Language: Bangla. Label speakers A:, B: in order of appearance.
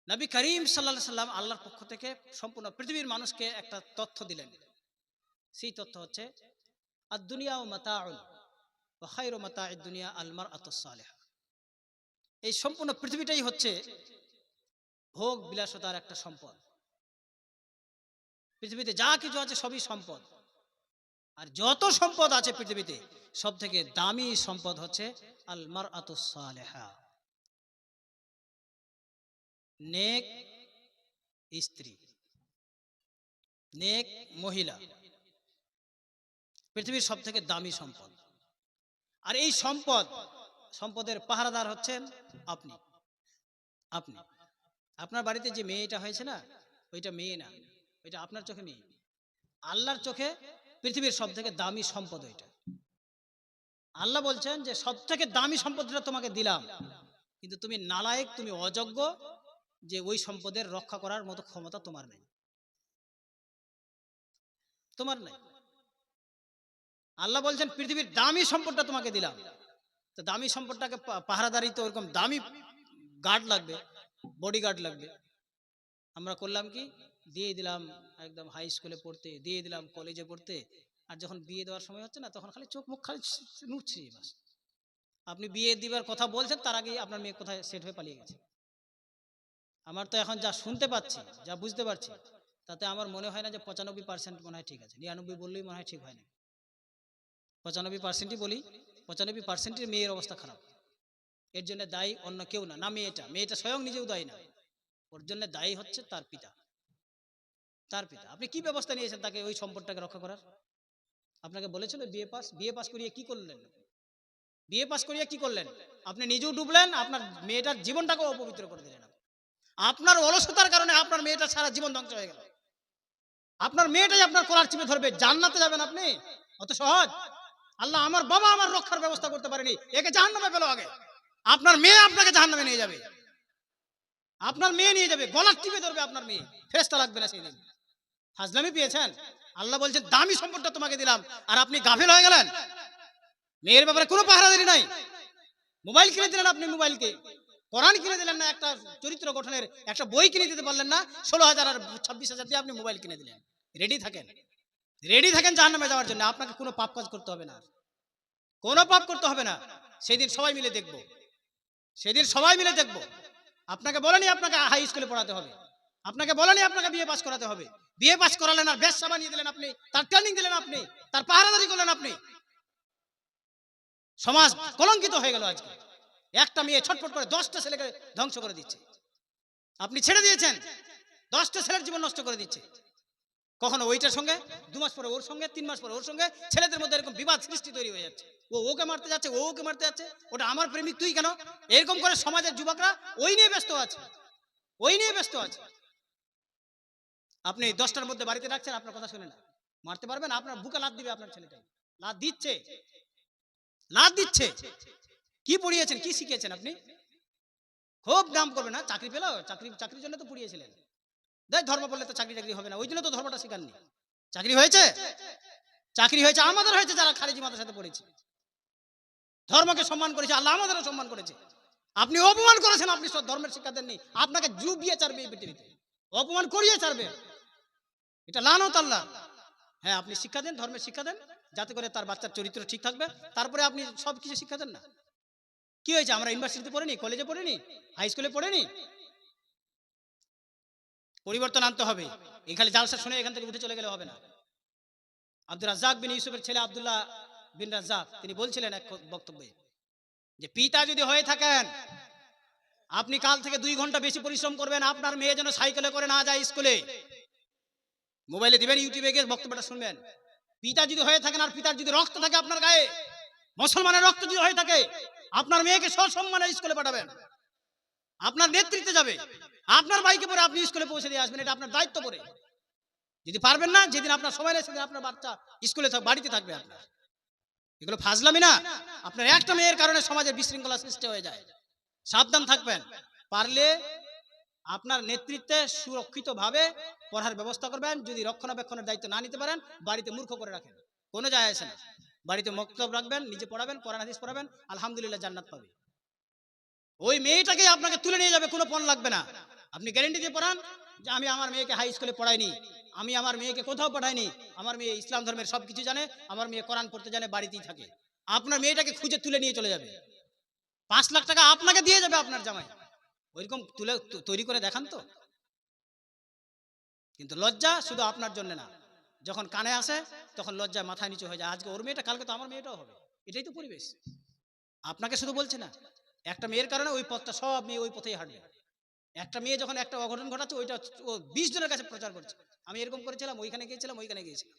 A: নবী করিম সাল্লাল্লাহু আলাইহি সাল্লাম আল্লাহর পক্ষ থেকে সম্পূর্ণ পৃথিবীর মানুষকে একটা তথ্য দিলেন। সেই তথ্য হচ্ছে আদ-দুনিয়া ও মাতাউন ওয়া খায়রু মাতা'আদ দুনিয়া আল মারআতুস সালিহা। এই সম্পূর্ণ পৃথিবীটাই হচ্ছে ভোগ বিলাসতার একটা সম্পদ। পৃথিবীতে যা কিছু আছে সবই সম্পদ। আর যত সম্পদ আছে পৃথিবীতে সবথেকে দামি সম্পদ হচ্ছে আল মারআতুস সালিহা, নেক স্ত্রী, নেক মহিলা পৃথিবীর সবথেকে দামি সম্পদ। আর এই সম্পদের পাহারাদার হচ্ছেন আপনি। আপনি আপনার বাড়িতে যে মেয়েটা হয়েছে না, ওইটা মেয়ে না, ওইটা আপনার চোখে মেয়ে। আল্লাহর চোখে পৃথিবীর সবথেকে দামি সম্পদ ওইটা। আল্লাহ বলছেন যে সবথেকে দামি সম্পদটা তোমাকে দিলাম, কিন্তু তুমি নালায়েক, তুমি অযোগ্য, যে ওই সম্পদের রক্ষা করার মতো ক্ষমতা তোমার নেই, তোমার নেই। আল্লাহ বলছেন পৃথিবীর দামি সম্পদটা তোমাকে দিলাম, তো দামি সম্পদটাকে পাহারাদারি তো ওরকম দামি গার্ড লাগবে, বডি গার্ড লাগবে। আমরা করলাম কি, দিয়ে দিলাম একদম হাই স্কুলে পড়তে, দিয়ে দিলাম কলেজে পড়তে, আর যখন বিয়ে দেওয়ার সময় হচ্ছে না তখন খালি চোখ মুখ খালি নুচ্ছে বাস। আপনি বিয়ে দিবার কথা বলছেন তার আগেই আপনার মেয়ে কোথায় সেট হয়ে পালিয়ে গেছে। আমার তো এখন যা শুনতে পাচ্ছি, যা বুঝতে পারছি, তাতে আমার মনে হয় না যে 95% মনে হয় ঠিক আছে, 99 বললেই মনে হয় ঠিক হয় না। 95%ই বলি, 95%-এর মেয়ের অবস্থা খারাপ। এর জন্য দায়ী অন্য কেউ না, না মেয়েটা স্বয়ং নিজেও দায়ী না, ওর জন্য দায়ী হচ্ছে তার পিতা। তার পিতা। আপনি কি ব্যবস্থা নিয়েছেন তাকে ওই সম্পদটাকে রক্ষা করার? আপনাকে বলেছিল বিয়ে পাস করিয়ে কি করলেন? বিয়ে পাস করিয়ে কি করলেন? আপনি নিজেও ডুবলেন, আপনার মেয়েটার জীবনটাকে অপবিত্র করে দিলেন। আপনার অলসতার কারণে আপনার মেয়েটার সারা জীবন ধ্বংস হয়ে গেল। আপনার মেয়েটাই আপনার কলার চিপে ধরবে, জান্নাতে যাবেন আপনি? অত সহজ? আল্লাহ আমার বাবা আমার রক্ষার ব্যবস্থা করতে পারেনি, একে জাহান্নামে ফেলো আগে। আপনার মেয়ে আপনাকে জাহান্নামে নিয়ে যাবে, আপনার মেয়ে নিয়ে যাবে, গলার টিপে ধরবে আপনার মেয়ে, ফেরেশতা লাগবে না সেই দিন। ফাজলামি পেয়েছেন? আল্লাহ বলছেন দামি সম্পদটা তোমাকে দিলাম, আর আপনি গাফেল হয়ে গেলেন। মেয়ের ব্যাপারে কোনো পাহারাদারি নাই। মোবাইল কিনে দিলেন আপনি, মোবাইলকে কোরআন কিনে দিলেন না, একটা চরিত্র গঠনের একটা বই কিনে দিতে পারলেন না, 16,000 আর 26,000 দিয়ে আপনি মোবাইল কিনে দিলেন। রেডি থাকেন জাহান্নামে যাওয়ার জন্য। আপনাকে কোনো পাপ কাজ করতে হবে না, কোনো পাপ করতে হবে না। সেদিন সবাই মিলে দেখব, সেদিন সবাই মিলে দেখব। আপনাকে বলেনি আপনাকে হাই স্কুলে পড়াতে হবে, আপনাকে বলেনি আপনাকে বিয়ে পাস করাতে হবে। বিয়ে পাস করালেন আর ব্যবসা বানিয়ে দিলেন আপনি, তার ট্রেনিং দিলেন আপনি, তার পাহারাদারি করলেন আপনি। সমাজ কলঙ্কিত হয়ে গেল আজকে। একটা মেয়ে ছটফট করে 10টা ছেলেকে ধ্বংস করে দিচ্ছে। আপনি ছেড়ে দিয়েছেন, 10টা ছেলের জীবন নষ্ট করে দিচ্ছে। কখনো ওইটার সঙ্গে, 2 মাস পরে ওর সঙ্গে, 3 মাস পরে ওর সঙ্গে, ছেলেদের মধ্যে এরকম বিবাদ সৃষ্টি তৈরি হয়ে যাচ্ছে। ও ওকে মারতে যাচ্ছে, ও ওকে মারতে যাচ্ছে, ওটা আমার প্রেমিক তুই কেন? এরকম করে সমাজের যুবকরা ওই নিয়ে ব্যস্ত আছে, ওই নিয়ে ব্যস্ত আছে। আপনি 10টার মধ্যে বাড়িতে রাখছেন, আপনার কথা শুনে না, মারতে পারবেন? আপনার বুকে লাত দিবে আপনার ছেলেটাই, লাত দিচ্ছে, লাত দিচ্ছে। কি পড়িয়েছেন, কি শিখিয়েছেন আপনি? খুব নাম করবে না, চাকরি পেল, চাকরির জন্য তো পড়িয়েছিলেন। দেখ ধর্ম পড়লে তো চাকরি হবে না, ওই জন্য তো ধর্মটা শেখাননি। চাকরি হয়েছে? চাকরি হয়েছে, আমাদের হয়েছে যারা খারিজি মাদ্রাসাতে পড়েছি। ধর্মকে সম্মান করেছে, আল্লাহ আমাদেরও সম্মান করেছে। আপনি অপমান করেছেন, আপনি ধর্মের শিক্ষা দেননি, আপনাকে ডুবিয়ে ছাড়বে এই পৃথিবীতে, অপমান করিয়ে ছাড়বে। এটা লানত আল্লাহ। হ্যাঁ, আপনি শিক্ষা দেন, ধর্মের শিক্ষা দেন, যাতে করে তার বাচ্চার চরিত্র ঠিক থাকবে, তারপরে আপনি সব কিছু শিক্ষা দেন না। কি হয়েছে, আমরা ইউনিভার্সিটিতে পড়িনি, কলেজে পড়িনি, হাই স্কুলে পড়িনি? পরিবর্তন আনতে হবে। এই খালি জালসা শুনে এখান থেকে উঠে চলে গেলে হবে না। আব্দুর রাজ্জাক বিন ইউসুফের ছেলে আব্দুল্লাহ বিন রাজ্জাক তিনি বলছিলেন এক বক্তব্যে যে পিতা যদি হয়ে থাকেন, আপনি কাল থেকে 2 ঘন্টা বেশি পরিশ্রম করবেন, আপনার মেয়ে যেন সাইকেলে করে না যায় স্কুলে। মোবাইলে দিবেন, ইউটিউবে গিয়ে বক্তব্যটা শুনবেন। পিতা যদি হয়ে থাকেন, আর পিতার যদি রক্ত থাকে আপনার গায়ে, মুসলমানের রক্ত যদি হয়ে থাকে, আপনার মেয়েকে সসম্মানে স্কুলে পাঠাবেন, আপনার নেতৃত্বে যাবে, আপনার বাইকে পরে আপনি স্কুলে পৌঁছে দিয়ে আসবেন, এটা আপনার দায়িত্ব পড়ে। যদি পারবেন না, যেদিন আপনার সময় নেই সেদিন আপনার বাচ্চা স্কুলে বাড়িতে থাকবে আপনার। এগুলো ফাজলামি না? আপনার একটা মেয়ের কারণে সমাজের বিশৃঙ্খলা সৃষ্টি হয়ে যায়। সাবধান থাকবেন। পারলে আপনার নেতৃত্বে সুরক্ষিতভাবে পড়ার ব্যবস্থা করবেন। যদি রক্ষণাবেক্ষণের দায়িত্ব না নিতে পারেন, বাড়িতে মূর্খ করে রাখেন, কোনো যায় আসে না। বাড়িতে মক্তব রাখবেন, নিজে পড়াবেন, কোরআন হাদিস পড়াবেন, আলহামদুলিল্লাহ জান্নাত পাবে। ওই মেয়েটাকে আপনাকে তুলে নিয়ে যাবে, কোনো পণ লাগবে না। আপনি গ্যারেন্টি দিয়ে পড়ান যে আমি আমার মেয়েকে হাই স্কুলে পড়াইনি, আমি আমার মেয়েকে কোথাও পড়াইনি, আমার মেয়ে ইসলাম ধর্মের সব কিছু জানে, আমার মেয়ে কোরআন পড়তে জানে, বাড়িতেই থাকে। আপনার মেয়েটাকে খুঁজে তুলে নিয়ে চলে যাবে, 5 লাখ টাকা আপনাকে দিয়ে যাবে আপনার জামাই। ওইরকম তুলে তৈরি করে দেখান তো। কিন্তু লজ্জা শুধু আপনার জন্য না, যখন কানে আসে তখন লজ্জায় মাথায় নিচু হয়ে যায়, আজকে ওর মেয়েটা কালকে তো আমার মেয়েটাও হবে। এটাই তো পরিবেশ। আপনাকে শুধু বলছে না, একটা মেয়ের কারণে ওই পথটা সব মেয়ে ওই পথেই হাঁটবে। একটা মেয়ে যখন একটা অঘটন ঘটাচ্ছে, ওইটা ও 20 জনের কাছে প্রচার করছে, আমি এরকম করেছিলাম, ওইখানে গিয়েছিলাম, ওইখানে গিয়েছিলাম।